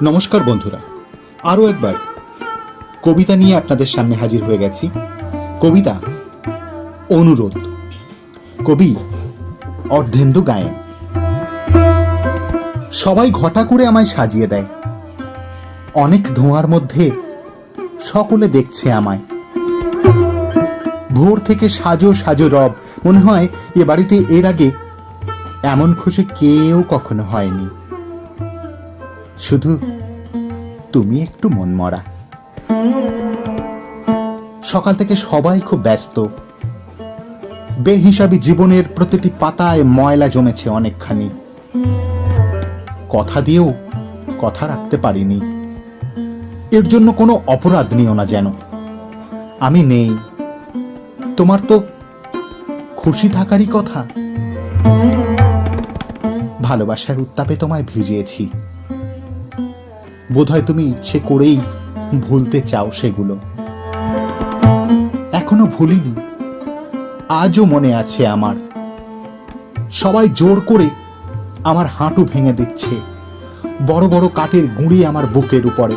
নমস্কার বন্ধুরা, আরও একবার কবিতা নিয়ে আপনাদের সামনে হাজির হয়ে গেছি। কবিতা অনুরোধ, কবি অর্ধেন্দু গায়েন। সবাই ঘটা করে আমায় সাজিয়ে দেয়, অনেক ধোঁয়ার মধ্যে সকলে দেখছে আমায়। ভোর থেকে সাজো সাজো রব, মনে হয় এ বাড়িতে এর আগে এমন খুশি কেউ কখনো হয়নি। শুধু তুমি একটু মনমরা। সকাল থেকে সবাই খুব ব্যস্ত, বেহিসাবি জীবনের প্রতিটি পাতায় ময়লা জমেছে অনেকখানি। কথা দিয়েও কথা রাখতে পারিনি, এর জন্য কোনো অপরাধ নিও না যেন। আমি নেই, তোমার তো খুশি থাকারই কথা। ভালোবাসার উত্তাপে তোমায় ভিজিয়েছি, বোধহয় তুমি ইচ্ছে করেই ভুলতে চাও সেগুলো। এখনো ভুলিনি, আজও মনে আছে আমার। সবাই জোর করে আমার হাঁটু ভেঙে দিচ্ছে, বড় বড় কাঠের গুঁড়ি আমার বুকের উপরে।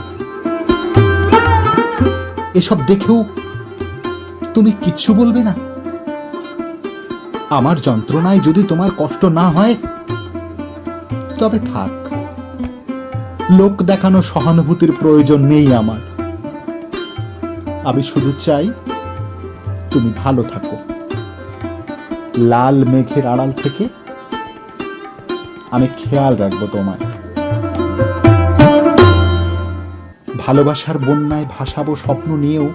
এসব দেখেও তুমি কিচ্ছু বলবে না? আমার যন্ত্রণায় যদি তোমার কষ্ট না হয় তবে থাক, লোক দেখানো সহানুভূতির প্রয়োজন নেই আমার। আমি শুধু চাই তুমি ভালো থাকো। লাল মেঘের আড়াল থেকে আমি খেয়াল রাখবো তোমায়। ভালোবাসার বন্যায় ভাসাবো স্বপ্ন নিয়েও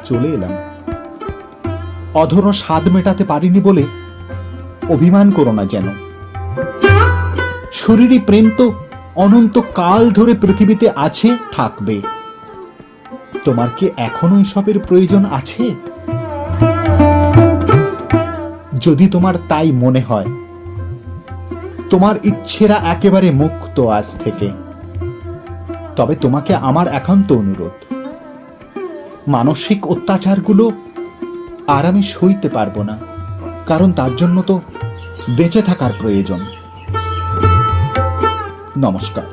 চলে এলাম। অধরো স্বাদ মেটাতে পারিনি বলে অভিমান করো না যেন। শরীরী প্রেম তো অনন্ত কাল ধরে পৃথিবীতে আছে, থাকবে। তোমার কি এখনো এসবের প্রয়োজন আছে? যদি তোমার তাই মনে হয়, তোমার ইচ্ছেরা একেবারে মুক্ত আজ থেকে, তবে তোমাকে আমার একান্ত অনুরোধ, মানসিক অত্যাচারগুলো আর আমি সইতে পারবো না, কারণ তার জন্য তো বেঁচে থাকার প্রয়োজন। নমস্কার।